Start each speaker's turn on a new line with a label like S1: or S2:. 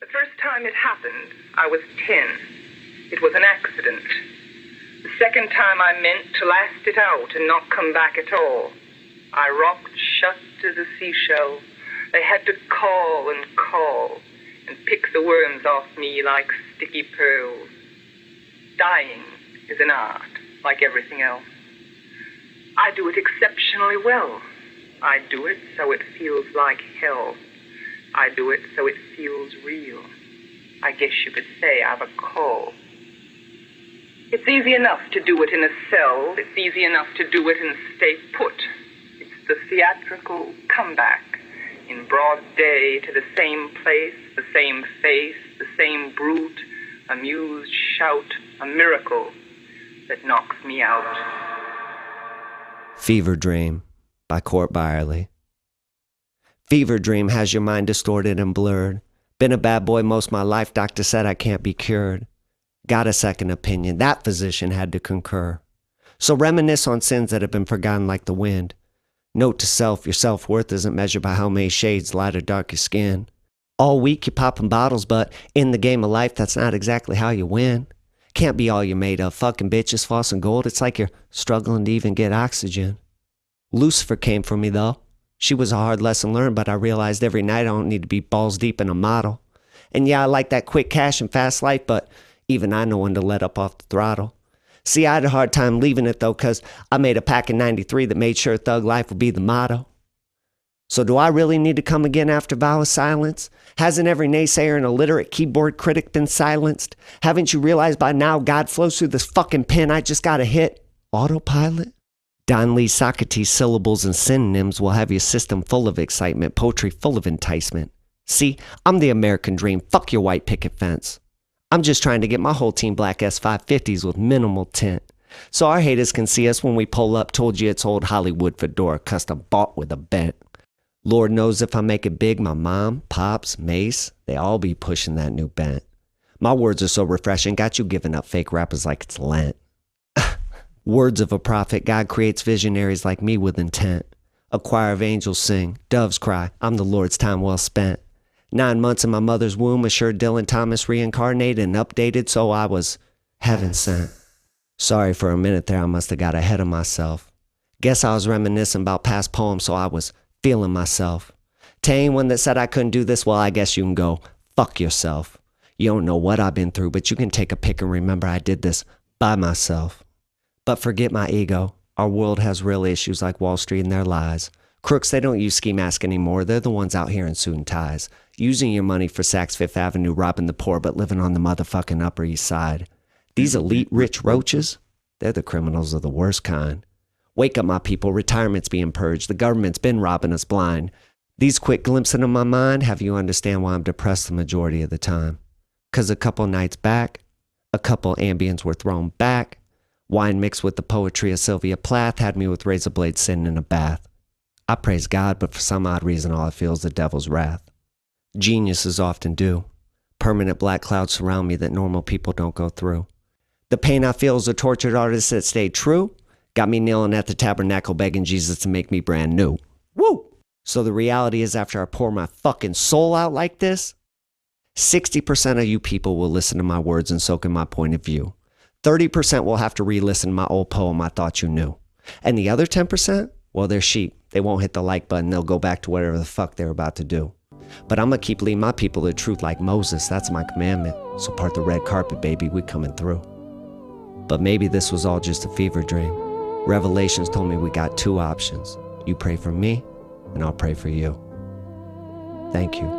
S1: The first time it happened, I was 10. It was an accident. The second time I meant to last it out and not come back at all. I rocked shut as a seashell. They had to call and pick the worms off me like sticky pearls. Dying is an art, like everything else. I do it exceptionally well. I do it so it feels like hell. I do it so it feels real. I guess you could say I've a call. It's easy enough to do it in a cell. It's easy enough to do it and stay put. It's the theatrical comeback in broad day to the same place, the same face, the same brute, amused shout, a miracle that knocks me out.
S2: Fever Dream by Court Byerly. Fever dream has your mind distorted and blurred. Been a bad boy most of my life, doctor said I can't be cured. Got a second opinion, that physician had to concur. So reminisce on sins that have been forgotten like the wind. Note to self, your self-worth isn't measured by how many shades light or dark your skin. All week you're popping bottles, but in the game of life, that's not exactly how you win. Can't be all you're made of, fucking bitches, floss and gold. It's like you're struggling to even get oxygen. Lucifer came for me though. She was a hard lesson learned, but I realized every night I don't need to be balls deep in a model. And yeah, I like that quick cash and fast life, but even I know when to let up off the throttle. See, I had a hard time leaving it though, cause I made a pack in 93 that made sure thug life would be the motto. So do I really need to come again after vow of silence? Hasn't every naysayer and illiterate keyboard critic been silenced? Haven't you realized by now God flows through this fucking pen I just gotta hit autopilot? Don Lee Socrates syllables and synonyms will have your system full of excitement, poetry full of enticement. See, I'm the American dream, fuck your white picket fence. I'm just trying to get my whole team black S550s with minimal tint. So our haters can see us when we pull up, told you it's old Hollywood fedora, custom bought with a bent. Lord knows if I make it big, my mom, pops, Mace, they all be pushing that new bent. My words are so refreshing, got you giving up fake rappers like it's Lent. Words of a prophet, God creates visionaries like me with intent. A choir of angels sing, doves cry, I'm the Lord's time well spent. 9 months in my mother's womb assured Dylan Thomas reincarnated and updated, so I was heaven sent. Sorry for a minute there, I must have got ahead of myself. Guess I was reminiscing about past poems, so I was feeling myself. To anyone that said I couldn't do this, well, I guess you can go fuck yourself. You don't know what I've been through, but you can take a pic and remember I did this by myself. But forget my ego. Our world has real issues like Wall Street and their lies. Crooks, they don't use ski masks anymore. They're the ones out here in suit and ties. Using your money for Saks Fifth Avenue, robbing the poor, but living on the motherfucking Upper East Side. These elite rich roaches, they're the criminals of the worst kind. Wake up, my people. Retirement's being purged. The government's been robbing us blind. These quick glimpses into my mind have you understand why I'm depressed the majority of the time. 'Cause a couple nights back, a couple Ambiens were thrown back. Wine mixed with the poetry of Sylvia Plath had me with razor blades sitting in a bath. I praise God, but for some odd reason all I feel is the devil's wrath. Geniuses often do. Permanent black clouds surround me that normal people don't go through. The pain I feel as a tortured artist that stayed true got me kneeling at the tabernacle begging Jesus to make me brand new. Woo! So the reality is after I pour my fucking soul out like this, 60% of you people will listen to my words and soak in my point of view. 30% will have to re-listen to my old poem I thought you knew. And the other 10%, well, they're sheep. They won't hit the like button. They'll go back to whatever the fuck they're about to do. But I'm going to keep leading my people to the truth like Moses. That's my commandment. So part the red carpet, baby. We coming through. But maybe this was all just a fever dream. Revelations told me we got two options. You pray for me, and I'll pray for you. Thank you.